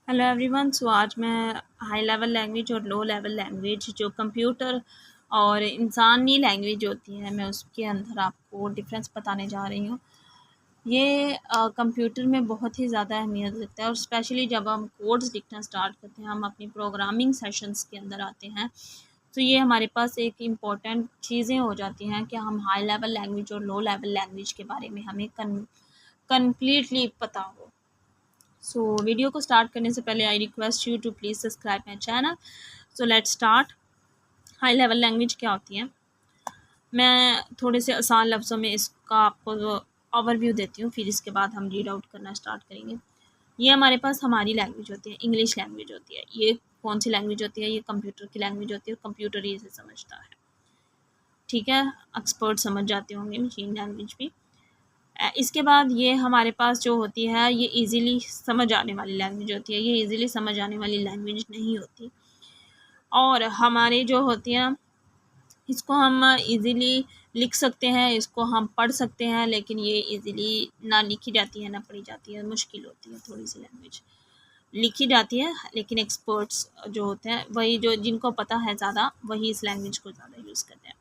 Hello everyone. सो आज मैं high level language और लो लेवल लैंग्वेज जो कंप्यूटर और इंसानी लैंग्वेज होती है मैं उसके अंदर आपको डिफरेंस बताने जा रही हूँ। ये कंप्यूटर में बहुत ही ज़्यादा अहमियत रखता है और स्पेशली जब हम कोड्स लिखना स्टार्ट करते हैं, हम अपनी प्रोग्रामिंग सेशंस के अंदर आते हैं, तो ये हमारे पास एक इम्पॉर्टेंट चीज़ें हो जाती हैं कि हम हाई लेवल लैंग्वेज और लो लेवल लैंग्वेज के बारे में हमें कम्प्लीटली पता हो। सो वीडियो को स्टार्ट करने से पहले I request you to please subscribe my channel. So let's start. High level language क्या होती है, मैं थोड़े से आसान लफ्ज़ों में इसका आपको ओवरव्यू देती हूँ, फिर इसके बाद हम रीड आउट करना स्टार्ट करेंगे। ये हमारे पास हमारी लैंग्वेज होती है, इंग्लिश लैंग्वेज होती है। ये कौन सी लैंग्वेज होती है? ये कंप्यूटर की लैंग्वेज होती है और कंप्यूटर ही इसे समझता है। ठीक है, एक्सपर्ट समझ जाते होंगे मशीन लैंग्वेज भी। इसके बाद ये हमारे पास जो होती है ये इजीली समझ आने वाली लैंग्वेज होती है। ये इजीली समझ आने वाली लैंग्वेज नहीं होती, और हमारे जो होती है इसको हम इजीली लिख सकते हैं, इसको हम पढ़ सकते हैं, लेकिन ये इजीली ना लिखी जाती है ना पढ़ी जाती है। मुश्किल होती है थोड़ी सी लैंग्वेज, लिखी जाती है लेकिन एक्सपर्ट्स जो होते हैं वही जो जिनको पता है ज़्यादा वही इस लैंग्वेज को ज़्यादा यूज़ करते हैं।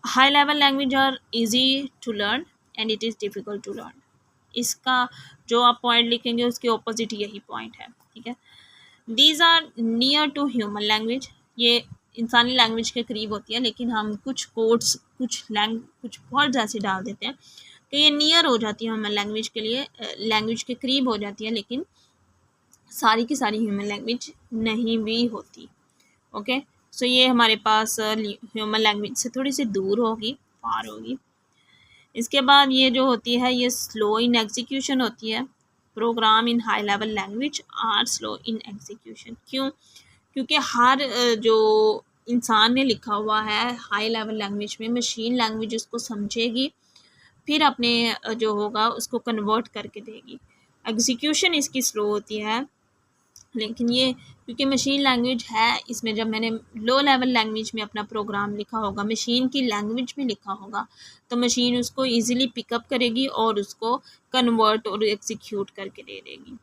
High level language are easy to learn and it is difficult to learn. इसका जो आप पॉइंट लिखेंगे उसके ऑपोजिट यही पॉइंट है। ठीक है, these are near to human language. ये इंसानी लैंग्वेज के करीब होती है, लेकिन हम कुछ कोड्स कुछ वर्ड्स ऐसे डाल देते हैं कि ये नियर हो जाती है ह्यूमन लैंग्वेज के लिए, लैंग्वेज के करीब हो जाती है, लेकिन सारी की सारी ह्यूमन लैंग्वेज नहीं भी होती। ओके, सो ये हमारे पास ह्यूमन लैंग्वेज से थोड़ी सी दूर होगी, फार होगी। इसके बाद ये जो होती है ये स्लो इन एग्जीक्यूशन होती है। Program in high level language are slow in execution. क्यों? क्योंकि हर जो इंसान ने लिखा हुआ है हाई लेवल लैंग्वेज में, मशीन लैंग्वेज उसको समझेगी, फिर अपने जो होगा उसको कन्वर्ट करके देगी। एग्जीक्यूशन इसकी स्लो होती है, लेकिन ये क्योंकि मशीन लैंग्वेज है, इसमें जब मैंने लो लेवल लैंग्वेज में अपना प्रोग्राम लिखा होगा, मशीन की लैंग्वेज में लिखा होगा, तो मशीन उसको इजीली पिकअप करेगी और उसको कन्वर्ट और एग्जीक्यूट करके दे देगी।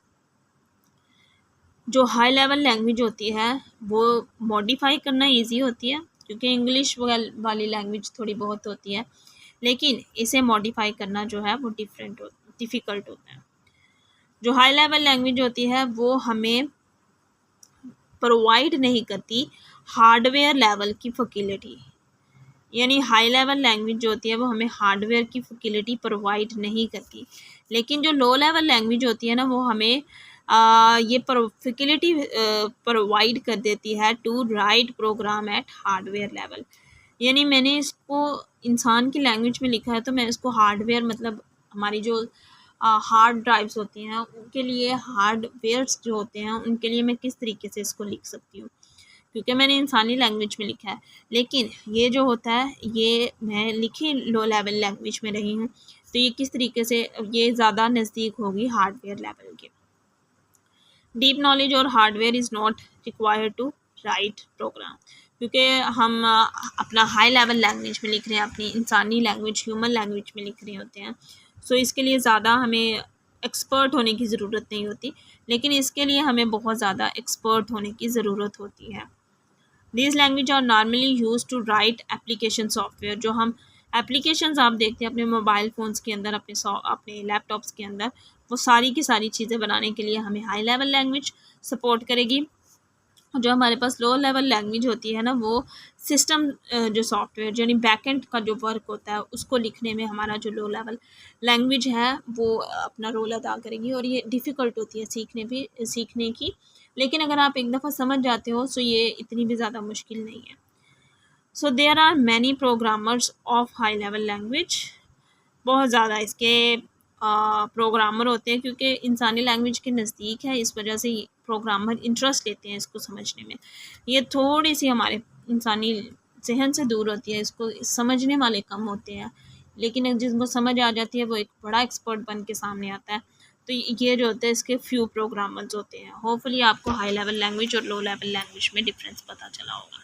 जो हाई लेवल लैंग्वेज होती है वो मॉडिफाई करना इजी होती है, क्योंकि इंग्लिश वाली लैंग्वेज थोड़ी बहुत होती है, लेकिन इसे मॉडिफाई करना जो है वो डिफ़िकल्ट होता है। जो हाई लेवल लैंग्वेज होती है वो हमें प्रोवाइड नहीं करती हार्डवेयर लेवल की फैसिलिटी, यानी हाई लेवल लैंग्वेज जो होती है वो हमें हार्डवेयर की फैसिलिटी प्रोवाइड नहीं करती, लेकिन जो लो लेवल लैंग्वेज होती है ना वो हमें ये फैसिलिटी प्रोवाइड कर देती है to write program at hardware level. यानी मैंने इसको इंसान की लैंग्वेज में लिखा है, तो मैं इसको हार्डवेयर मतलब हमारी जो हार्ड ड्राइव्स होती हैं उनके लिए, हार्डवेयर्स जो होते हैं उनके लिए मैं किस तरीके से इसको लिख सकती हूँ, क्योंकि मैंने इंसानी लैंग्वेज में लिखा है, लेकिन ये जो होता है ये मैं लिखी लो लेवल लैंग्वेज में रही हूँ, तो ये किस तरीके से ये ज़्यादा नज़दीक होगी हार्डवेयर लेवल के। डीप नॉलेज और hardware is not required to write program, क्योंकि हम अपना हाई लेवल लैंग्वेज में लिख रहे हैं, अपनी इंसानी लैंग्वेज ह्यूमन लैंग्वेज में लिख रहे होते हैं, सो इसके लिए ज़्यादा हमें एक्सपर्ट होने की ज़रूरत नहीं होती, लेकिन इसके लिए हमें बहुत ज़्यादा एक्सपर्ट होने की ज़रूरत होती है। This language are normally use to write application software. जो हम एप्लीकेशंस आप देखते हैं अपने मोबाइल फ़ोन्स के अंदर, अपने लैपटॉप्स के अंदर, वो सारी की सारी चीज़ें बनाने के लिए हमें हाई लेवल लैंग्वेज सपोर्ट करेगी। जो हमारे पास लो लेवल लैंग्वेज होती है ना वो सिस्टम जो सॉफ्टवेयर यानी बैकएंड का जो वर्क होता है उसको लिखने में हमारा जो लो लेवल लैंग्वेज है वो अपना रोल अदा करेगी, और ये डिफ़िकल्ट होती है सीखने की, लेकिन अगर आप एक दफ़ा समझ जाते हो तो ये इतनी भी ज़्यादा मुश्किल नहीं है। So there are many programmers of high level language. बहुत ज़्यादा इसके प्रोग्रामर होते हैं, क्योंकि इंसानी लैंग्वेज के नज़दीक है, इस वजह से प्रोग्रामर इंटरेस्ट लेते हैं इसको समझने में। ये थोड़ी सी हमारे इंसानी जहन से दूर होती है, इसको समझने वाले कम होते हैं, लेकिन जिनको समझ आ जाती है वो एक बड़ा एक्सपर्ट बन के सामने आता है। तो ये जो होता है इसके फ्यू प्रोग्रामर्स होते हैं। होपफुली आपको हाई लेवल लैंग्वेज और लो लेवल लैंग्वेज में डिफरेंस पता चला होगा।